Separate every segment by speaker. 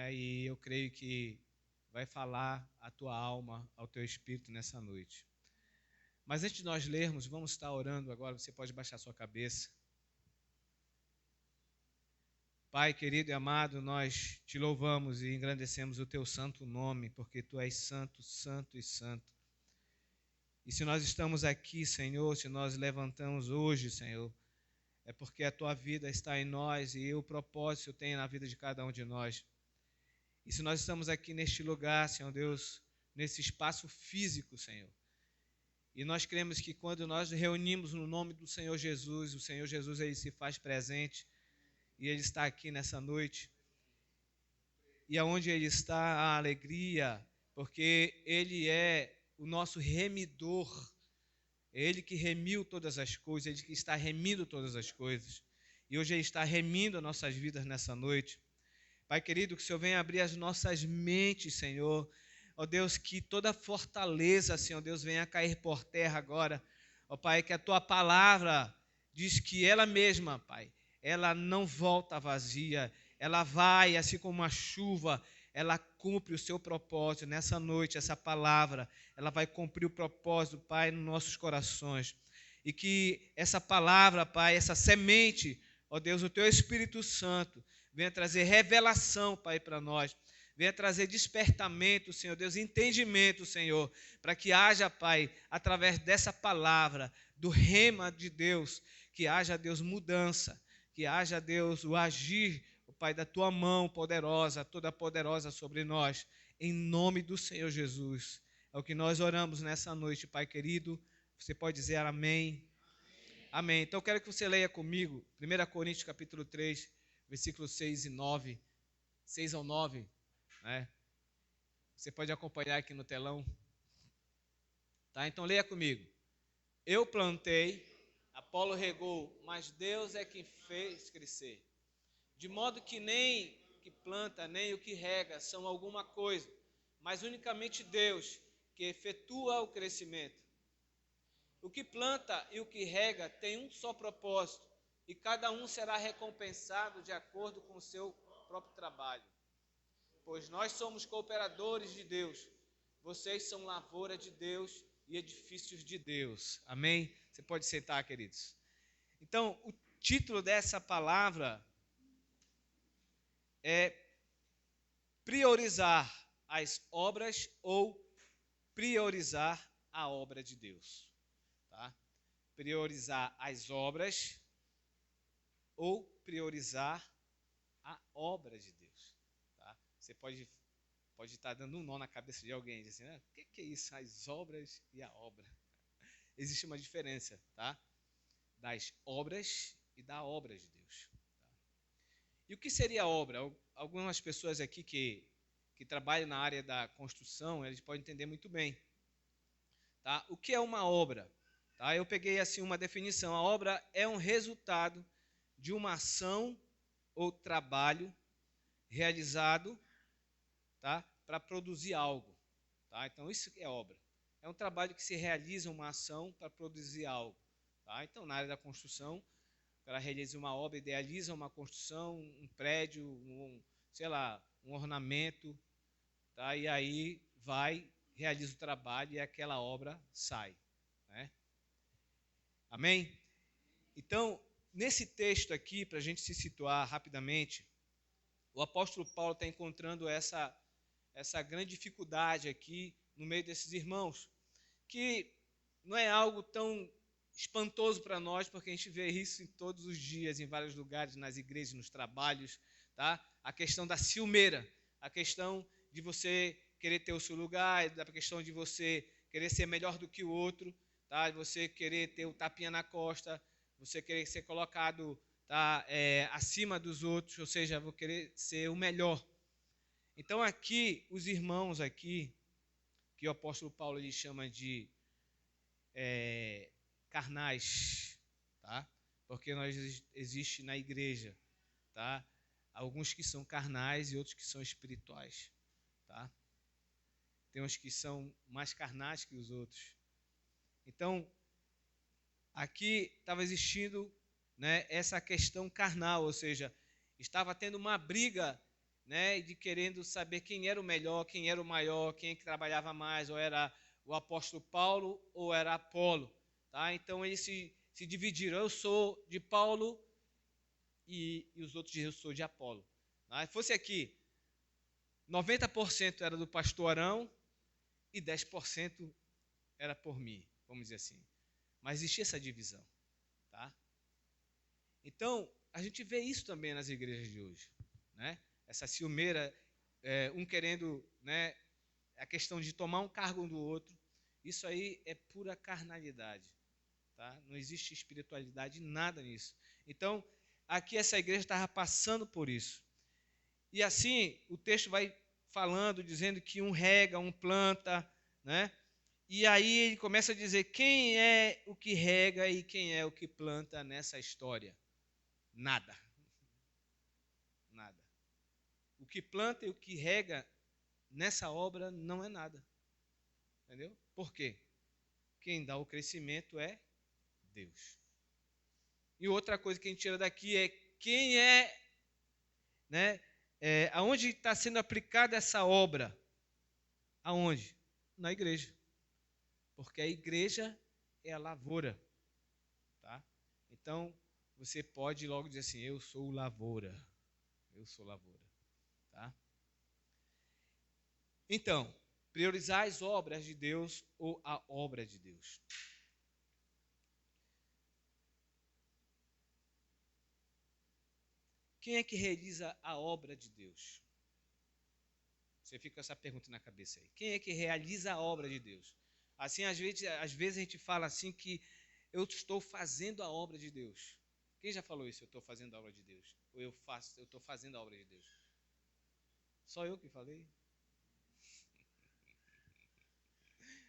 Speaker 1: né? E eu creio que vai falar à tua alma, ao teu espírito nessa noite. Mas antes de nós lermos, vamos estar orando agora. Você pode baixar sua cabeça. Pai querido e amado, nós te louvamos e engrandecemos o teu santo nome, porque tu és santo, santo e santo. E se nós estamos aqui, Senhor, se nós levantamos hoje, Senhor, é porque a tua vida está em nós e o propósito tem na vida de cada um de nós. E se nós estamos aqui neste lugar, Senhor Deus, nesse espaço físico, Senhor, e nós cremos que quando nós reunimos no nome do Senhor Jesus, o Senhor Jesus ele se faz presente e ele está aqui nessa noite. E aonde ele está, a alegria, porque ele é o nosso remidor. É ele que remiu todas as coisas, ele que está remindo todas as coisas. E hoje ele está remindo as nossas vidas nessa noite. Pai querido, que o Senhor venha abrir as nossas mentes, Senhor. Ó Deus, que toda fortaleza, Senhor Deus, venha cair por terra agora. Ó Pai, que a tua palavra diz que ela mesma, Pai, ela não volta vazia. Ela vai, assim como uma chuva, ela cumpre o seu propósito. Nessa noite, essa palavra, ela vai cumprir o propósito, Pai, nos nossos corações. E que essa palavra, Pai, essa semente, ó Deus, o teu Espírito Santo, venha trazer revelação, Pai, para nós. Venha trazer despertamento, Senhor Deus, entendimento, Senhor, para que haja, Pai, através dessa palavra, do rema de Deus, que haja, Deus, mudança, que haja, Deus, o agir, Pai, da tua mão poderosa, toda poderosa sobre nós, em nome do Senhor Jesus. É o que nós oramos nessa noite, Pai querido. Você pode dizer amém? Amém. Então eu quero que você leia comigo, 1 Coríntios capítulo 3, versículos 6 e 9, 6 ao 9, né? Você pode acompanhar aqui no telão. Tá? Então leia comigo. Eu plantei, Apolo regou, mas Deus é quem fez crescer. De modo que nem o que planta, nem o que rega são alguma coisa, mas unicamente Deus que efetua o crescimento. O que planta e o que rega tem um só propósito, e cada um será recompensado de acordo com o seu próprio trabalho. Pois nós somos cooperadores de Deus, vocês são lavoura de Deus e edifícios de Deus. Amém? Você pode sentar, queridos. Então, o título dessa palavra é priorizar as obras ou priorizar a obra de Deus. Tá? Priorizar as obras ou priorizar a obra de Deus. Tá? Você pode estar dando um nó na cabeça de alguém, dizendo, o que é isso, as obras e a obra? Existe uma diferença, tá? Das obras e da obra de Deus. Tá? E o que seria a obra? Algumas pessoas aqui que trabalham na área da construção, eles podem entender muito bem. Tá? O que é uma obra? Tá? Eu peguei assim uma definição. A obra é um resultado de uma ação ou trabalho realizado, tá? Para produzir algo. Tá? Então, isso é obra. É um trabalho que se realiza uma ação para produzir algo. Tá? Então, na área da construção, ela realiza uma obra, idealiza uma construção, um prédio, sei lá, um ornamento, tá? E aí vai, realiza o trabalho e aquela obra sai. Né? Amém? Então, nesse texto aqui, para a gente se situar rapidamente, o apóstolo Paulo está encontrando essa grande dificuldade aqui no meio desses irmãos, que não é algo tão espantoso para nós, porque a gente vê isso em todos os dias, em vários lugares, nas igrejas, nos trabalhos, tá? A questão da ciumeira, a questão de você querer ter o seu lugar, a questão de você querer ser melhor do que o outro, tá? De você querer ter o tapinha na costa, você querer ser colocado, tá, acima dos outros, ou seja, vou querer ser o melhor. Então aqui, os irmãos aqui, que o apóstolo Paulo ele chama de carnais, tá? Porque existe na igreja, tá? Alguns que são carnais e outros que são espirituais, tá? Tem uns que são mais carnais que os outros. Então, aqui estava existindo, né, essa questão carnal, ou seja, estava tendo uma briga, né, de querendo saber quem era o melhor, quem era o maior, quem é que trabalhava mais, ou era o apóstolo Paulo ou era Apolo. Tá? Então eles se dividiram. Eu sou de Paulo e os outros diziam eu sou de Apolo. Tá? Se fosse aqui, 90% era do pastor Arão e 10% era por mim, vamos dizer assim. Mas existia essa divisão. Tá? Então, a gente vê isso também nas igrejas de hoje. Né? Essa ciumeira, um querendo, né, a questão de tomar um cargo um do outro, isso aí é pura carnalidade. Tá? Não existe espiritualidade, nada nisso. Então, aqui essa igreja estava passando por isso. E assim, o texto vai falando, dizendo que um rega, um planta, né? E aí ele começa a dizer quem é o que rega e quem é o que planta nessa história. Nada. Nada. O que planta e o que rega nessa obra não é nada. Entendeu? Por quê? Quem dá o crescimento é Deus. E outra coisa que a gente tira daqui é quem é, né? Aonde está sendo aplicada essa obra? Aonde? Na igreja. Porque a igreja é a lavoura. Tá? Então, você pode logo dizer assim, eu sou lavoura. Eu sou lavoura. Tá? Então, priorizar as obras de Deus ou a obra de Deus. Quem é que realiza a obra de Deus? Você fica com essa pergunta na cabeça aí. Quem é que realiza a obra de Deus? Assim, às vezes a gente fala assim que eu estou fazendo a obra de Deus. Quem já falou isso? Eu estou fazendo a obra de Deus. Ou eu estou fazendo a obra de Deus. Só eu que falei?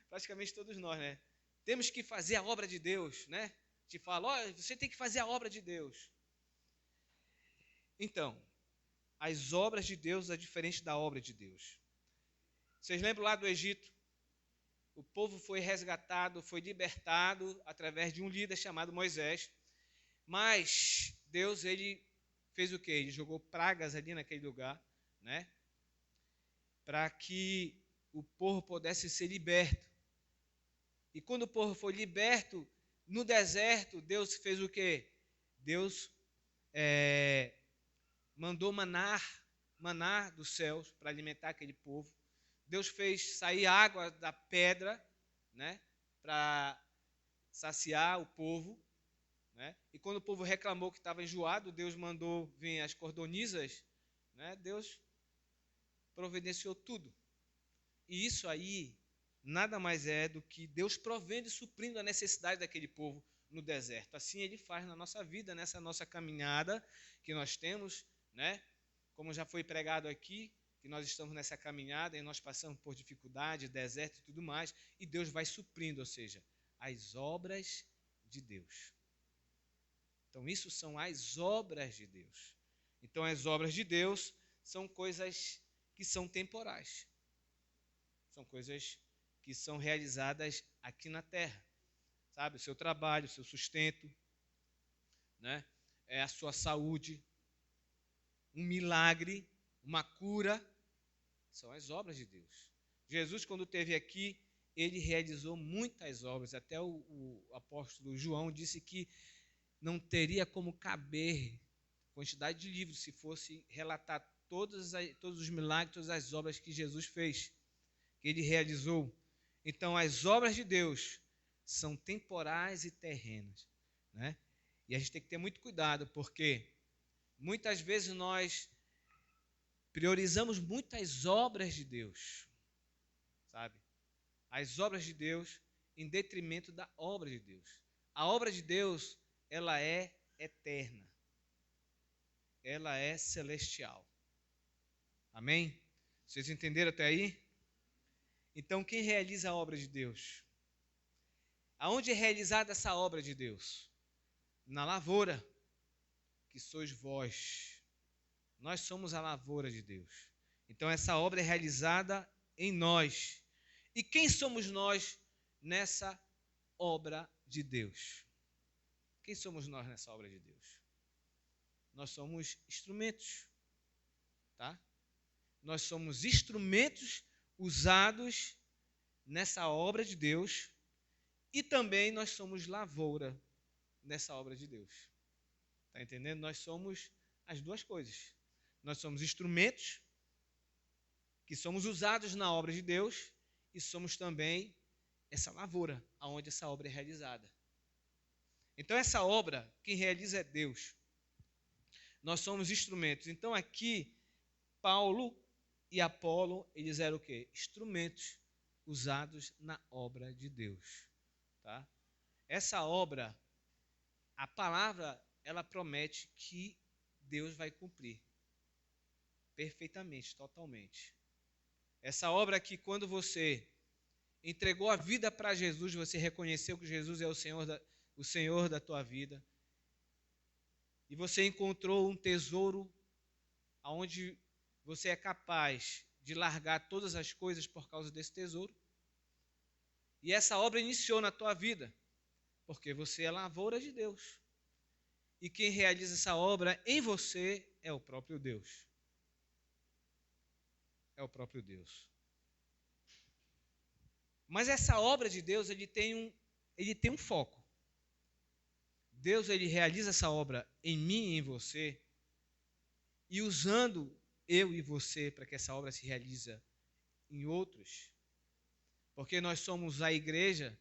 Speaker 1: Praticamente todos nós, né? Temos que fazer a obra de Deus, né? Te fala, olha, você tem que fazer a obra de Deus. Então, as obras de Deus é diferente da obra de Deus. Vocês lembram lá do Egito? O povo foi resgatado, foi libertado através de um líder chamado Moisés. Mas Deus, ele fez o quê? Ele jogou pragas ali naquele lugar, né? Para que o povo pudesse ser liberto. E quando o povo foi liberto, no deserto, Deus fez o quê? Deus mandou manar dos céus para alimentar aquele povo. Deus fez sair água da pedra, né, para saciar o povo. Né? E quando o povo reclamou que estava enjoado, Deus mandou vir as cordonizas. Né? Deus providenciou tudo. E isso aí nada mais é do que Deus provendo e suprindo a necessidade daquele povo no deserto. Assim Ele faz na nossa vida, nessa nossa caminhada que nós temos, né? Como já foi pregado aqui, que nós estamos nessa caminhada e nós passamos por dificuldade, deserto e tudo mais, e Deus vai suprindo, ou seja, as obras de Deus. Então, isso são as obras de Deus. Então, as obras de Deus são coisas que são temporais. São coisas que são realizadas aqui na terra. Sabe? O seu trabalho, o seu sustento, né? A sua saúde, um milagre, uma cura, são as obras de Deus. Jesus, quando esteve aqui, ele realizou muitas obras. Até o apóstolo João disse que não teria como caber quantidade de livros se fosse relatar todos os milagres, todas as obras que Jesus fez, que ele realizou. Então, as obras de Deus são temporais e terrenas, né? E a gente tem que ter muito cuidado, porque muitas vezes nós priorizamos muitas obras de Deus, sabe? As obras de Deus em detrimento da obra de Deus. A obra de Deus, ela é eterna. Ela é celestial. Amém? Vocês entenderam até aí? Então, quem realiza a obra de Deus? Aonde é realizada essa obra de Deus? Na lavoura, que sois vós. Nós somos a lavoura de Deus. Então, essa obra é realizada em nós. E quem somos nós nessa obra de Deus? Quem somos nós nessa obra de Deus? Nós somos instrumentos, tá? nós somos instrumentos usados nessa obra de Deus e também nós somos lavoura nessa obra de Deus. Está entendendo? Nós somos as duas coisas. Nós somos instrumentos que somos usados na obra de Deus e somos também essa lavoura aonde essa obra é realizada. Então essa obra, quem realiza é Deus. Nós somos instrumentos. Então aqui, Paulo e Apolo, eles eram o quê? Instrumentos usados na obra de Deus. Tá? Essa obra, a palavra, ela promete que Deus vai cumprir. Perfeitamente, totalmente. Essa obra aqui, quando você entregou a vida para Jesus, você reconheceu que Jesus é o Senhor da tua vida, e você encontrou um tesouro onde você é capaz de largar todas as coisas por causa desse tesouro. E essa obra iniciou na tua vida, porque você é lavoura de Deus. E quem realiza essa obra em você é o próprio Deus. É o próprio Deus. Mas essa obra de Deus, ele tem um foco. Deus, ele realiza essa obra em mim e em você, e usando eu e você para que essa obra se realize em outros, porque nós somos a igreja,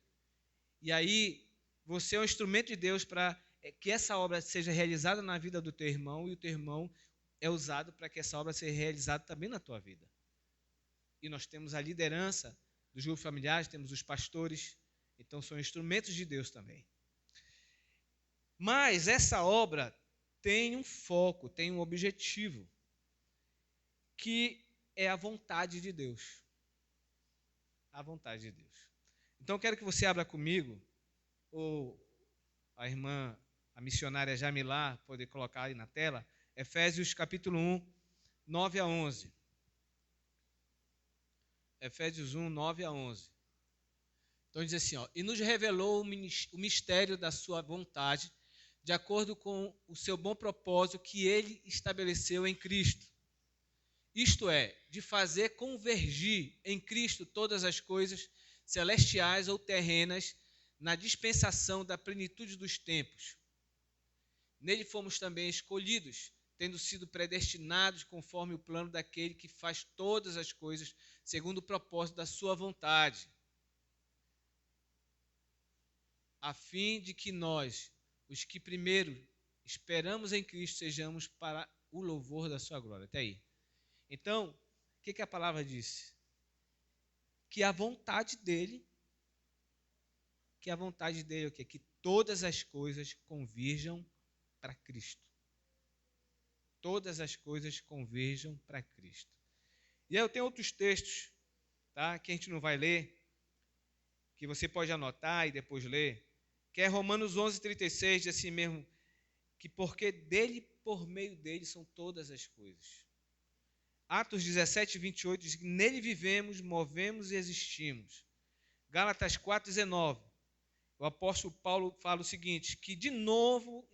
Speaker 1: e aí você é um instrumento de Deus para que essa obra seja realizada na vida do teu irmão, e o teu irmão é usado para que essa obra seja realizada também na tua vida. E nós temos a liderança dos grupos familiares, temos os pastores, então são instrumentos de Deus também. Mas essa obra tem um foco, tem um objetivo, que é a vontade de Deus. A vontade de Deus. Então eu quero que você abra comigo, ou a irmã, a missionária Jamilá, poder colocar aí na tela, Efésios capítulo 1, 9 a 11. Efésios 1, 9 a 11. Então diz assim, e nos revelou o mistério da sua vontade, de acordo com o seu bom propósito que ele estabeleceu em Cristo. Isto é, de fazer convergir em Cristo todas as coisas celestiais ou terrenas na dispensação da plenitude dos tempos. Nele fomos também escolhidos, tendo sido predestinados conforme o plano daquele que faz todas as coisas segundo o propósito da sua vontade, a fim de que nós, os que primeiro esperamos em Cristo, sejamos para o louvor da sua glória. Até aí. Então, o que a palavra disse? Que a vontade dele é o quê? Que todas as coisas converjam para Cristo. Todas as coisas converjam para Cristo. E aí eu tenho outros textos, tá, que a gente não vai ler, que você pode anotar e depois ler, que é Romanos 11:36, diz assim mesmo, que porque dele, por meio dele, são todas as coisas. Atos 17:28 diz que nele vivemos, movemos e existimos. Gálatas 4:19, o apóstolo Paulo fala o seguinte, que de novo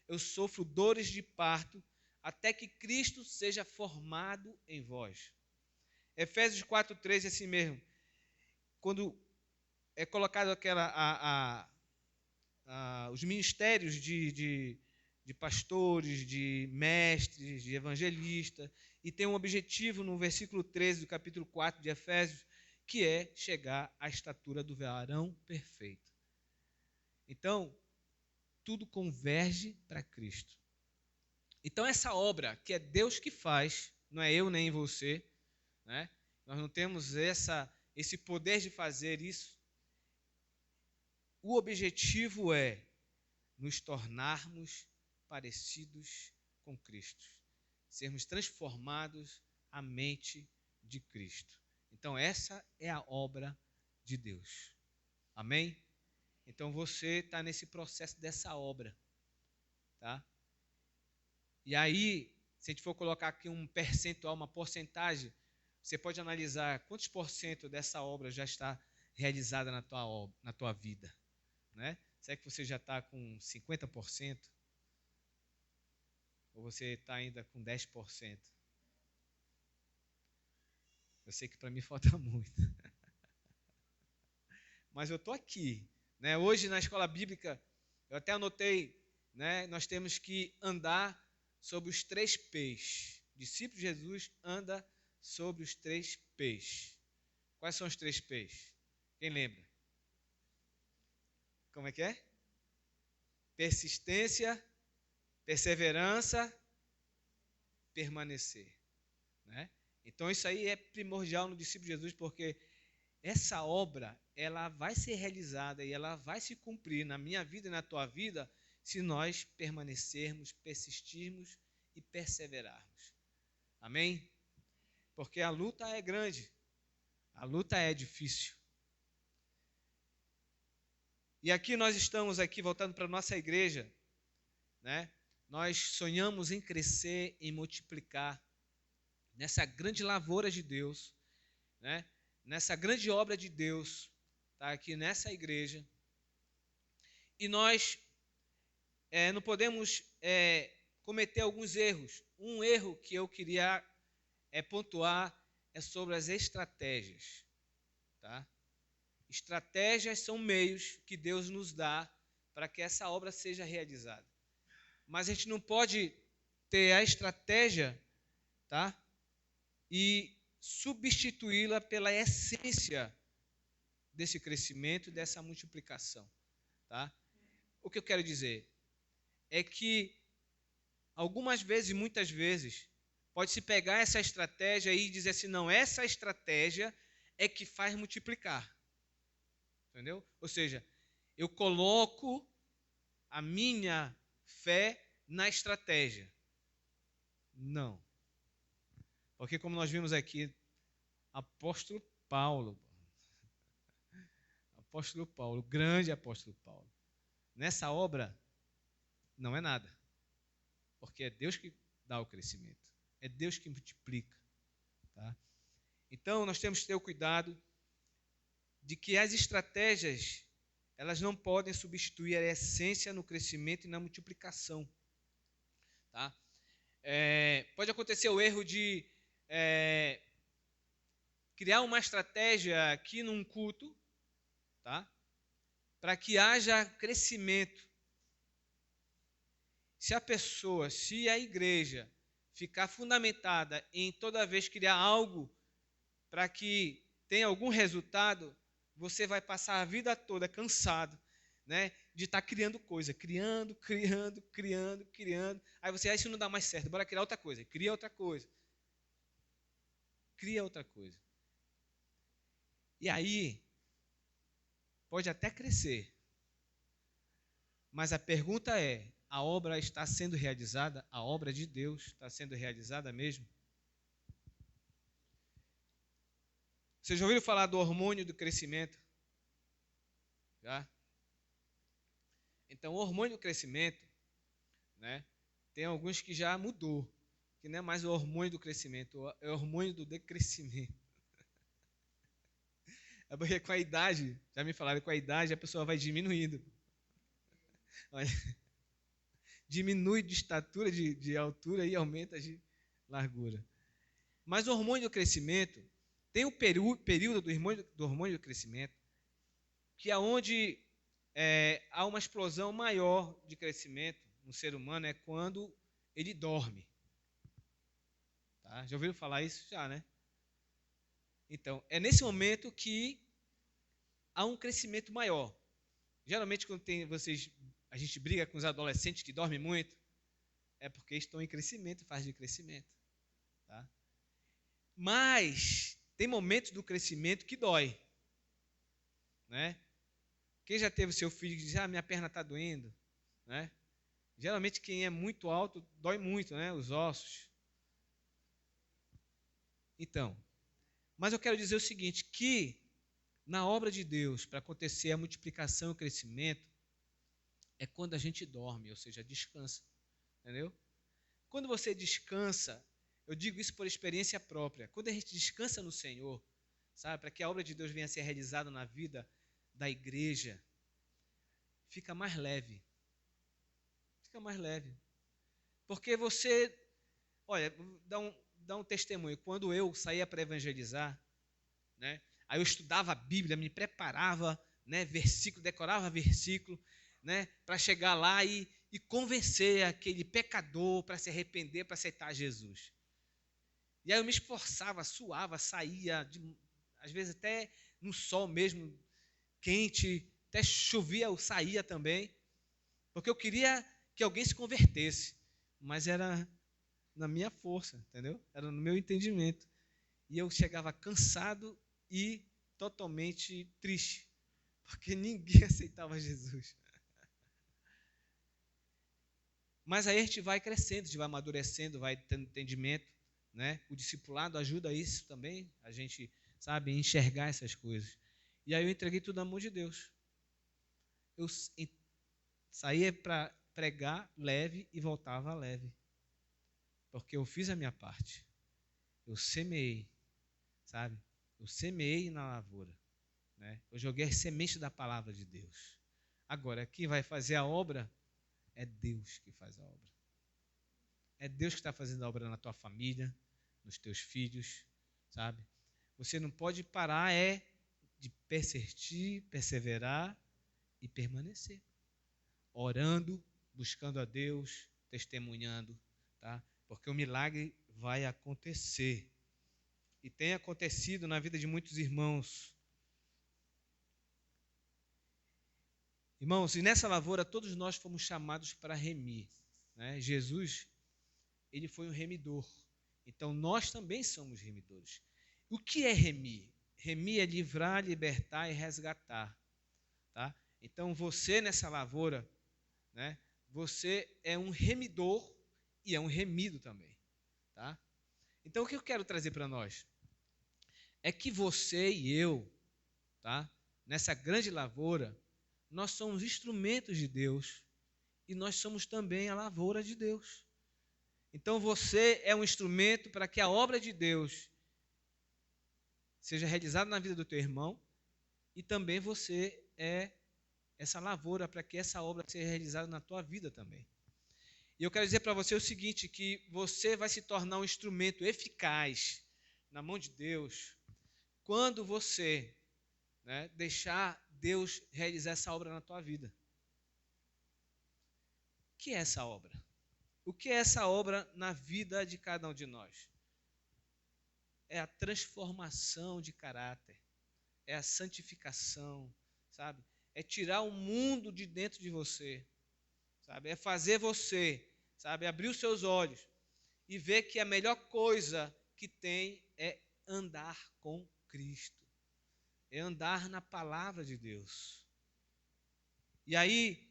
Speaker 1: eu sofro dores de parto, até que Cristo seja formado em vós. Efésios 4:13 é assim mesmo, quando é colocado os ministérios de pastores, de mestres, de evangelistas, e tem um objetivo no versículo 13 do capítulo 4 de Efésios, que é chegar à estatura do varão perfeito. Então, tudo converge para Cristo. Então, essa obra que é Deus que faz, não é eu nem você, né? Nós não temos esse poder de fazer isso. O objetivo é nos tornarmos parecidos com Cristo, sermos transformados à mente de Cristo. Então, essa é a obra de Deus. Amém? Então, você está nesse processo dessa obra. Tá? E aí, se a gente for colocar aqui um percentual, uma porcentagem, você pode analisar quantos por cento dessa obra já está realizada na tua vida. Né? Será que você já está com 50%? Ou você está ainda com 10%? sei que para mim falta muito. Mas eu estou aqui. Né? Hoje, na escola bíblica, eu até anotei, né, nós temos que andar sobre os 3 P's. O discípulo de Jesus anda sobre os 3 P's. Quais são os 3 P's? Quem lembra? Como é que é? Persistência, perseverança, permanecer. Né? Então, isso aí é primordial no discípulo de Jesus, porque essa obra, ela vai ser realizada e ela vai se cumprir na minha vida e na tua vida se nós permanecermos, persistirmos e perseverarmos. Amém? Porque a luta é grande, a luta é difícil. E aqui nós estamos aqui voltando para a nossa igreja, né? Nós sonhamos em crescer, em multiplicar nessa grande lavoura de Deus, né? Nessa grande obra de Deus, tá? Aqui nessa igreja. E nós não podemos cometer alguns erros. Um erro que eu queria pontuar é sobre as estratégias. Tá? Estratégias são meios que Deus nos dá para que essa obra seja realizada. Mas a gente não pode ter a estratégia, tá? E substituí-la pela essência desse crescimento, dessa multiplicação. Tá? O que eu quero dizer é que algumas vezes, muitas vezes, pode-se pegar essa estratégia e dizer assim, não, essa estratégia é que faz multiplicar. Entendeu? Ou seja, eu coloco a minha fé na estratégia. Não. Porque como nós vimos aqui, apóstolo Paulo, grande apóstolo Paulo, nessa obra não é nada. Porque é Deus que dá o crescimento. É Deus que multiplica. Tá? Então, nós temos que ter o cuidado de que as estratégias, elas não podem substituir a essência no crescimento e na multiplicação. Tá? Pode acontecer o erro de criar uma estratégia aqui num culto, tá? Para que haja crescimento. Se a igreja ficar fundamentada em toda vez criar algo para que tenha algum resultado, você vai passar a vida toda cansado, né, de estar criando coisa, criando. Aí você, isso não dá mais certo, bora criar outra coisa. Cria outra coisa. E aí, pode até crescer. Mas a pergunta é, a obra está sendo realizada? A obra de Deus está sendo realizada mesmo? Vocês já ouviram falar do hormônio do crescimento? Já? Então, o hormônio do crescimento, né, tem alguns que já mudou, que não é mais o hormônio do crescimento, é o hormônio do decrescimento. É porque com a idade, já me falaram, com a idade a pessoa vai diminuindo. Diminui de estatura, de altura e aumenta de largura. Mas o hormônio do crescimento, tem um período do hormônio do crescimento, que é onde há uma explosão maior de crescimento no ser humano, é quando ele dorme. Tá? Já ouviram falar isso? Já, né? Então, é nesse momento que há um crescimento maior. Geralmente, quando a gente briga com os adolescentes que dormem muito, é porque estão em crescimento, fase de crescimento. Tá? Mas tem momentos do crescimento que dói. Né? Quem já teve seu filho que diz, minha perna está doendo? Né? Geralmente quem é muito alto, dói muito, né? Os ossos. Então, mas eu quero dizer o seguinte, que na obra de Deus, para acontecer a multiplicação e o crescimento, é quando a gente dorme, ou seja, descansa. Entendeu? Quando você descansa, eu digo isso por experiência própria, quando a gente descansa no Senhor, sabe, para que a obra de Deus venha a ser realizada na vida da igreja, fica mais leve. Fica mais leve. Porque você, olha, dar um testemunho. Quando eu saía para evangelizar, né, aí eu estudava a Bíblia, me preparava, né, versículo, decorava versículo, né, para chegar lá e convencer aquele pecador para se arrepender, para aceitar Jesus. E aí eu me esforçava, suava, saía, às vezes até no sol mesmo, quente, até chovia, eu saía também, porque eu queria que alguém se convertesse, mas era na minha força, entendeu? Era no meu entendimento. E eu chegava cansado e totalmente triste, porque ninguém aceitava Jesus. Mas aí a gente vai crescendo, a gente vai amadurecendo, vai tendo entendimento, né? O discipulado ajuda isso também, a gente, sabe, enxergar essas coisas. E aí eu entreguei tudo na mão de Deus. Eu saía para pregar leve e voltava leve, porque eu fiz a minha parte. Eu semeei, sabe? Eu semeei na lavoura, né? Eu joguei as sementes da palavra de Deus. Agora, quem vai fazer a obra é Deus que faz a obra. É Deus que está fazendo a obra na tua família, nos teus filhos, sabe? Você não pode parar de persistir, perseverar e permanecer. Orando, buscando a Deus, testemunhando, tá? Porque o milagre vai acontecer. E tem acontecido na vida de muitos irmãos. Irmãos, e nessa lavoura todos nós fomos chamados para remir, né? Jesus, ele foi um remidor. Então nós também somos remidores. O que é remir? Remir é livrar, libertar e resgatar, tá? Então você nessa lavoura, né? Você é um remidor e é um remido também, tá? Então o que eu quero trazer para nós é que você e eu, tá? Nessa grande lavoura, nós somos instrumentos de Deus e nós somos também a lavoura de Deus. Então você é um instrumento para que a obra de Deus seja realizada na vida do teu irmão e também você é essa lavoura para que essa obra seja realizada na tua vida também. E eu quero dizer para você o seguinte, que você vai se tornar um instrumento eficaz na mão de Deus quando você, né, deixar Deus realizar essa obra na tua vida. O que é essa obra? O que é essa obra na vida de cada um de nós? É a transformação de caráter, é a santificação, sabe? É tirar o mundo de dentro de você, sabe? É fazer você, sabe, abrir os seus olhos e ver que a melhor coisa que tem é andar com Cristo, é andar na palavra de Deus. E aí,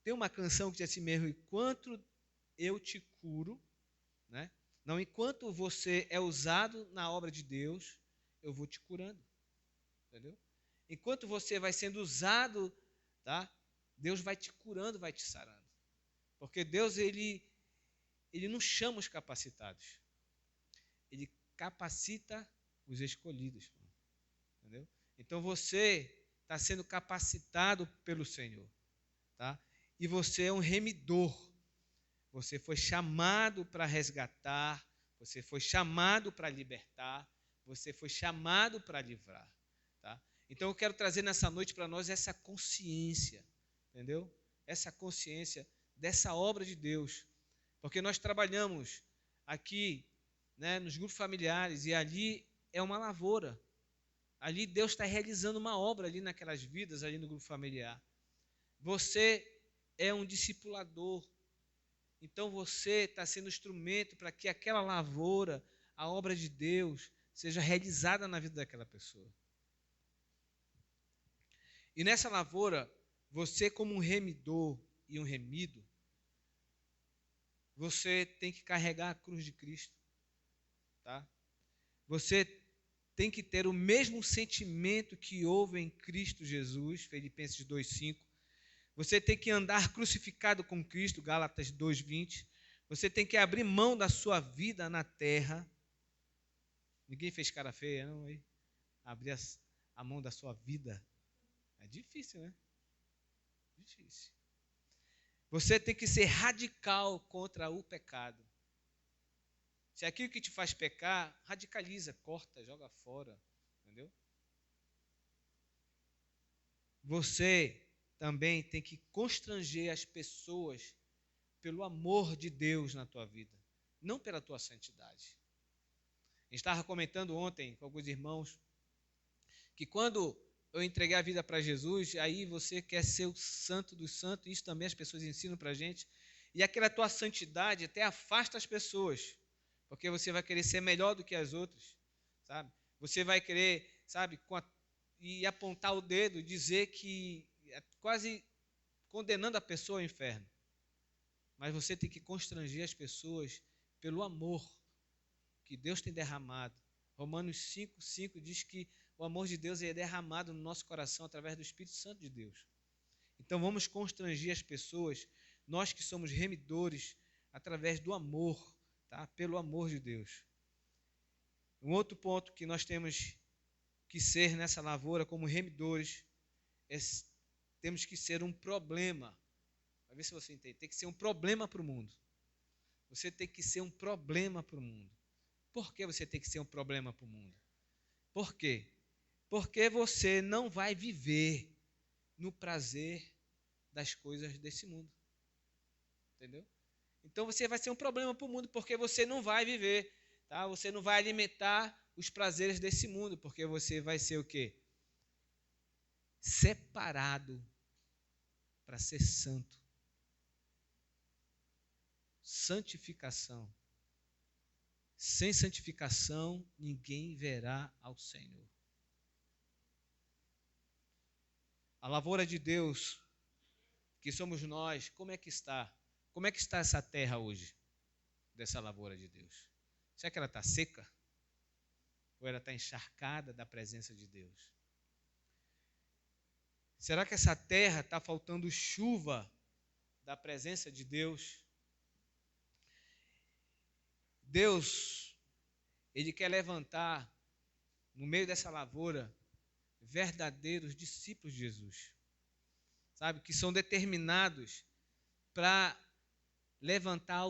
Speaker 1: tem uma canção que diz assim mesmo, enquanto eu te curo, né? Não, enquanto você é usado na obra de Deus, eu vou te curando, entendeu? Enquanto você vai sendo usado, tá? Deus vai te curando, vai te sarando. Porque Deus, ele não chama os capacitados. Ele capacita os escolhidos, entendeu? Então você está sendo capacitado pelo Senhor, tá? E você é um remidor. Você foi chamado para resgatar, você foi chamado para libertar, você foi chamado para livrar, tá? Então eu quero trazer nessa noite para nós essa consciência, entendeu? Essa consciência dessa obra de Deus, porque nós trabalhamos aqui, né, nos grupos familiares e ali é uma lavoura. Ali Deus está realizando uma obra ali naquelas vidas, ali no grupo familiar. Você é um discipulador. Então você está sendo instrumento para que aquela lavoura, a obra de Deus, seja realizada na vida daquela pessoa. E nessa lavoura, você como um remidor e um remido, você tem que carregar a cruz de Cristo, tá? Você tem que ter o mesmo sentimento que houve em Cristo Jesus, Filipenses 2,5. Você tem que andar crucificado com Cristo, Gálatas 2,20. Você tem que abrir mão da sua vida na terra. Ninguém fez cara feia, não? Aí? Abrir a mão da sua vida. É difícil, né? Difícil. Você tem que ser radical contra o pecado. Se aquilo que te faz pecar, radicaliza, corta, joga fora, entendeu? Você também tem que constranger as pessoas pelo amor de Deus na tua vida, não pela tua santidade. Eu estava comentando ontem com alguns irmãos que quando eu entreguei a vida para Jesus, aí você quer ser o santo dos santos, isso também as pessoas ensinam para a gente, e aquela tua santidade até afasta as pessoas, porque você vai querer ser melhor do que as outras, sabe? Você vai querer, sabe, e apontar o dedo, dizer que é quase condenando a pessoa ao inferno. Mas você tem que constranger as pessoas pelo amor que Deus tem derramado. Romanos 5:5 diz que o amor de Deus é derramado no nosso coração através do Espírito Santo de Deus. Então vamos constranger as pessoas, nós que somos remidores, através do amor, tá? Pelo amor de Deus. Um outro ponto que nós temos que ser nessa lavoura como remidores, temos que ser um problema. Vai ver se você entende. Tem que ser um problema para o mundo. Você tem que ser um problema para o mundo. Por que você tem que ser um problema para o mundo? Por quê? Porque você não vai viver no prazer das coisas desse mundo. Entendeu? Então você vai ser um problema para o mundo, porque você não vai viver, tá? Você não vai alimentar os prazeres desse mundo, porque você vai ser o quê? Separado para ser santo. Santificação. Sem santificação, ninguém verá ao Senhor. A lavoura de Deus, que somos nós, como é que está? Como é que está essa terra hoje, dessa lavoura de Deus? Será que ela está seca? Ou ela está encharcada da presença de Deus? Será que essa terra está faltando chuva da presença de Deus? Deus, Ele quer levantar no meio dessa lavoura verdadeiros discípulos de Jesus, sabe? Que são determinados para levantar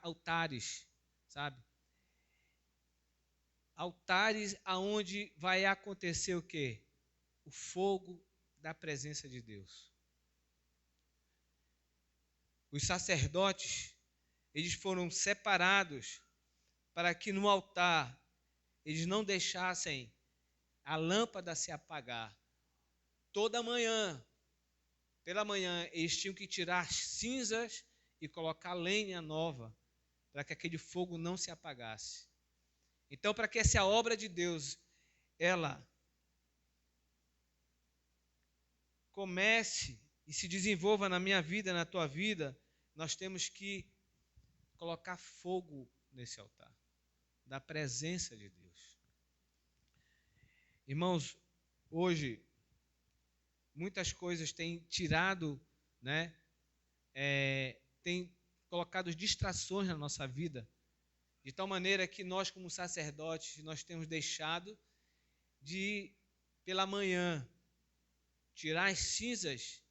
Speaker 1: altares, sabe? Altares aonde vai acontecer o quê? O fogo da presença de Deus. Os sacerdotes, eles foram separados para que no altar eles não deixassem a lâmpada se apagar. Toda manhã, pela manhã, eles tinham que tirar as cinzas e colocar lenha nova para que aquele fogo não se apagasse. Então, para que essa obra de Deus, ela comece e se desenvolva na minha vida, na tua vida, nós temos que colocar fogo nesse altar, da presença de Deus. Irmãos, hoje, muitas coisas têm tirado, né, têm colocado distrações na nossa vida, de tal maneira que nós, como sacerdotes, nós temos deixado de, pela manhã, tirar as cinzas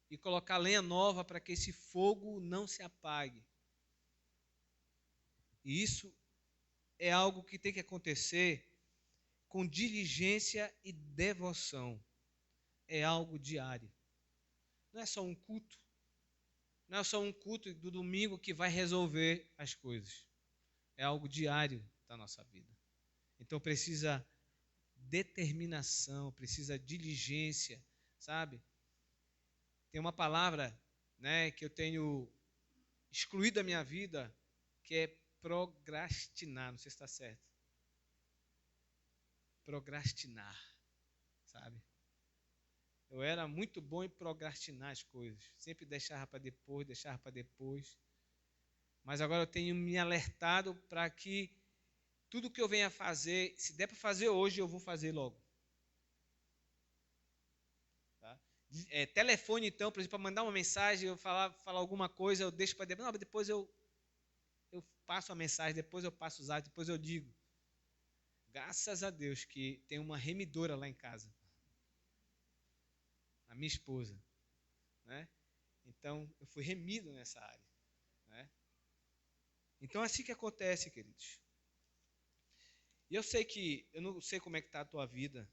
Speaker 1: e colocar lenha nova para que esse fogo não se apague. E isso é algo que tem que acontecer com diligência e devoção. É algo diário. Não é só um culto. Não é só um culto do domingo que vai resolver as coisas. É algo diário da nossa vida. Então precisa determinação, precisa diligência, sabe? Tem uma palavra, né, que eu tenho excluído da minha vida, que é procrastinar. Não sei se está certo. Procrastinar, sabe? Eu era muito bom em procrastinar as coisas. Sempre deixava para depois, deixava para depois. Mas agora eu tenho me alertado para que tudo que eu venha fazer, se der para fazer hoje, eu vou fazer logo. Tá? Telefone, então, por exemplo, para mandar uma mensagem, eu falar alguma coisa, eu deixo para depois. Não, depois eu passo a mensagem, depois eu passo os áudios, depois eu digo. Graças a Deus que tem uma remidora lá em casa. A minha esposa. Né? Então, eu fui remido nessa área. Né? Então, é assim que acontece, queridos. E eu não sei como é que está a tua vida,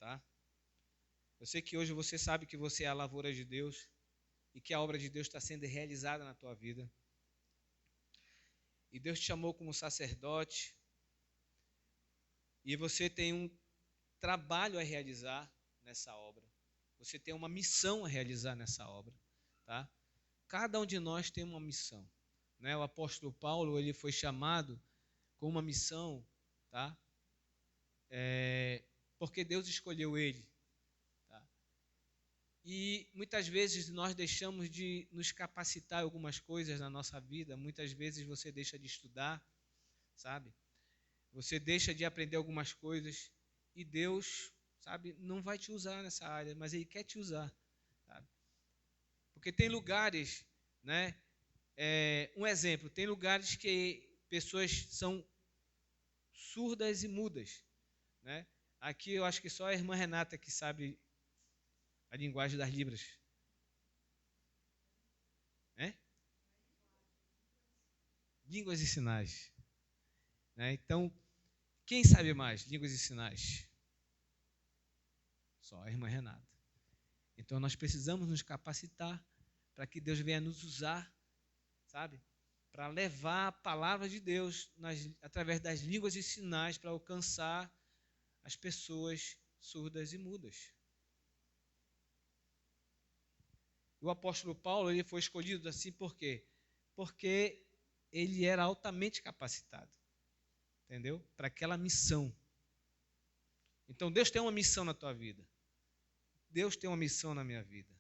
Speaker 1: tá? Eu sei que hoje você sabe que você é a lavoura de Deus e que a obra de Deus está sendo realizada na tua vida. E Deus te chamou como sacerdote e você tem um trabalho a realizar nessa obra. Você tem uma missão a realizar nessa obra, tá? Cada um de nós tem uma missão, né? O apóstolo Paulo, ele foi chamado com uma missão, tá? Porque Deus escolheu ele, tá? E muitas vezes nós deixamos de nos capacitar em algumas coisas na nossa vida. Muitas vezes você deixa de estudar, sabe? Você deixa de aprender algumas coisas e Deus, sabe, não vai te usar nessa área, mas Ele quer te usar, sabe? Porque tem lugares, né? Um exemplo, tem lugares que pessoas são surdas e mudas, né? Aqui eu acho que só a irmã Renata que sabe a linguagem das libras, né? Línguas e sinais, né? Então, quem sabe mais línguas e sinais? Só a irmã Renata. Então, nós precisamos nos capacitar para que Deus venha nos usar, sabe? Para levar a palavra de Deus através das línguas e sinais para alcançar as pessoas surdas e mudas. O apóstolo Paulo, ele foi escolhido assim por quê? Porque ele era altamente capacitado, entendeu? Para aquela missão. Então, Deus tem uma missão na tua vida. Deus tem uma missão na minha vida.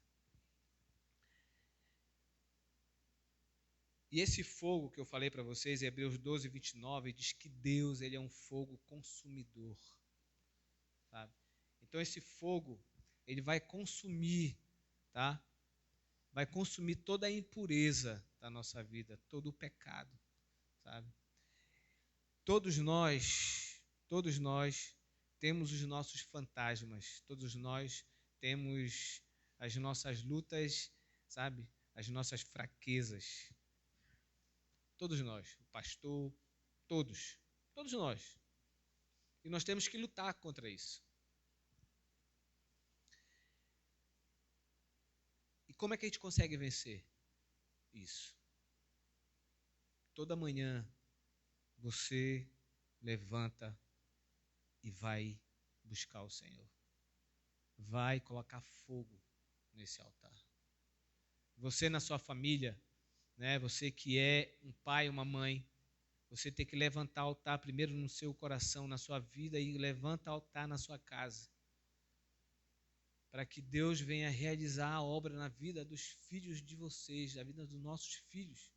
Speaker 1: E esse fogo que eu falei para vocês, Hebreus 12, 29, diz que Deus, ele é um fogo consumidor, sabe? Então, esse fogo, ele vai consumir, tá? Vai consumir toda a impureza da nossa vida, todo o pecado, sabe? Todos nós temos os nossos fantasmas, todos nós temos as nossas lutas, sabe? As nossas fraquezas. Todos nós, o pastor, todos nós. E nós temos que lutar contra isso. E como é que a gente consegue vencer isso? Toda manhã você levanta e vai buscar o Senhor. Vai colocar fogo nesse altar. Você na sua família, né? Você que é um pai, uma mãe, você tem que levantar altar primeiro no seu coração, na sua vida, e levanta altar na sua casa. Para que Deus venha realizar a obra na vida dos filhos de vocês, na vida dos nossos filhos.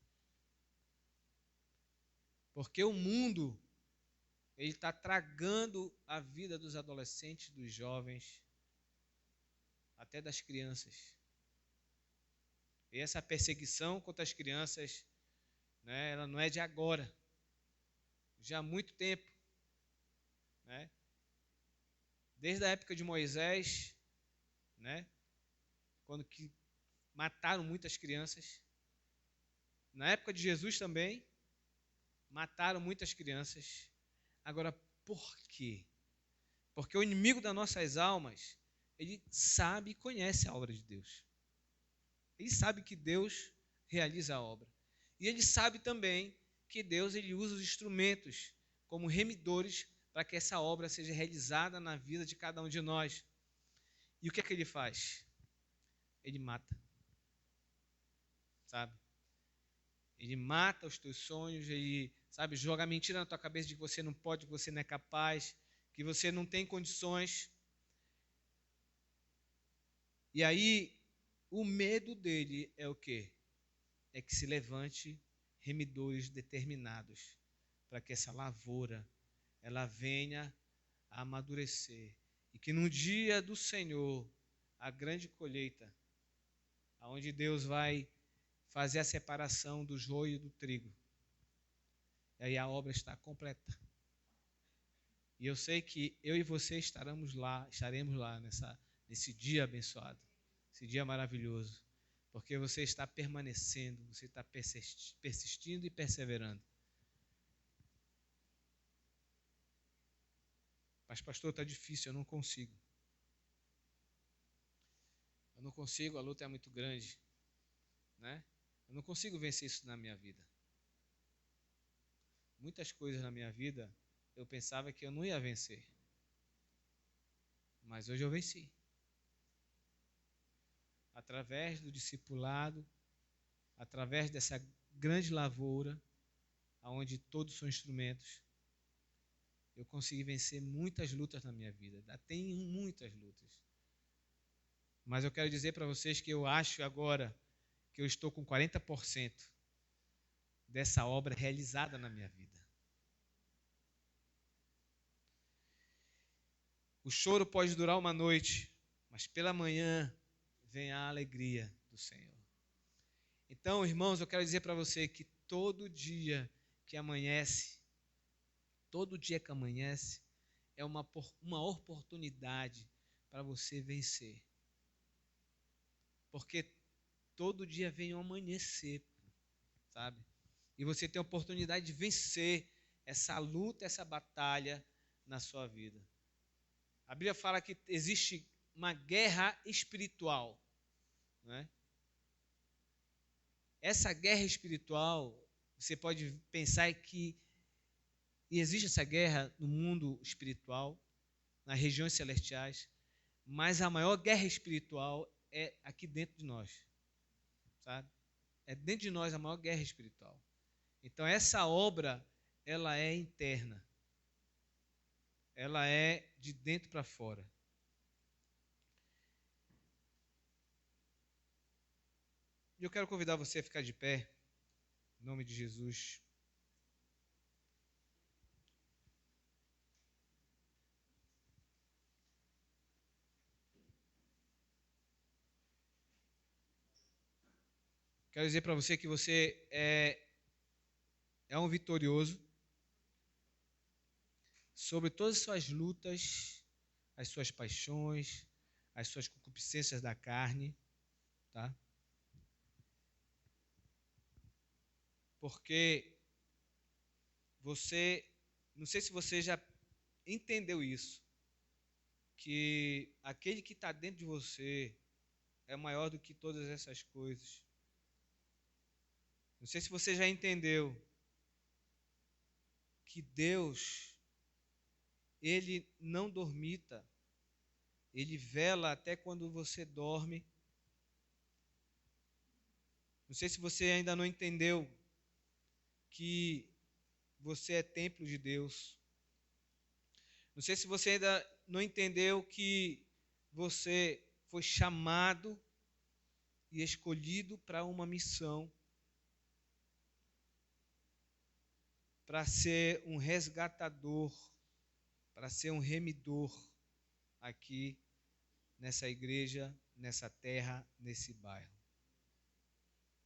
Speaker 1: Porque o mundo, ele está tragando a vida dos adolescentes, dos jovens, até das crianças. E essa perseguição contra as crianças, né, ela não é de agora, já há muito tempo, né? Desde a época de Moisés, né, quando que mataram muitas crianças. Na época de Jesus também, mataram muitas crianças. Agora, por quê? Porque o inimigo das nossas almas, ele sabe e conhece a obra de Deus. Ele sabe que Deus realiza a obra. E ele sabe também que Deus, ele usa os instrumentos como remidores para que essa obra seja realizada na vida de cada um de nós. E o que é que ele faz? Ele mata. Sabe? Ele mata os teus sonhos, ele, sabe, joga mentira na tua cabeça de que você não pode, que você não é capaz, que você não tem condições. E aí, o medo dele é o quê? É que se levante remidores determinados para que essa lavoura ela venha a amadurecer e que no dia do Senhor, a grande colheita, aonde Deus vai fazer a separação do joio e do trigo, e aí a obra está completa. E eu sei que eu e você estaremos lá nesse dia abençoado, esse dia maravilhoso, porque você está permanecendo, você está persistindo e perseverando. Mas, pastor, está difícil, eu não consigo. Eu não consigo, a luta é muito grande, né? Eu não consigo vencer isso na minha vida. Muitas coisas na minha vida eu pensava que eu não ia vencer. Mas hoje eu venci. Através do discipulado, através dessa grande lavoura, onde todos são instrumentos, eu consegui vencer muitas lutas na minha vida. Ainda tem muitas lutas. Mas eu quero dizer para vocês que eu acho agora que eu estou com 40% dessa obra realizada na minha vida. O choro pode durar uma noite, mas pela manhã vem a alegria do Senhor. Então, irmãos, eu quero dizer para você que todo dia que amanhece, é uma oportunidade para você vencer. Porque todo dia vem um amanhecer, sabe? E você tem a oportunidade de vencer essa luta, essa batalha na sua vida. A Bíblia fala que existe uma guerra espiritual, né? Essa guerra espiritual, você pode pensar que existe essa guerra no mundo espiritual, nas regiões celestiais, mas a maior guerra espiritual é aqui dentro de nós, sabe? É dentro de nós a maior guerra espiritual. Então essa obra, ela é interna. Ela é de dentro para fora. E eu quero convidar você a ficar de pé, em nome de Jesus. Quero dizer para você que você é um vitorioso sobre todas as suas lutas, as suas paixões, as suas concupiscências da carne, tá? Porque você, não sei se você já entendeu isso, que aquele que está dentro de você é maior do que todas essas coisas. Não sei se você já entendeu que Deus, Ele não dormita, Ele vela até quando você dorme. Não sei se você ainda não entendeu que você é templo de Deus. Não sei se você ainda não entendeu que você foi chamado e escolhido para uma missão, para ser um resgatador, para ser um remidor aqui nessa igreja, nessa terra, nesse bairro.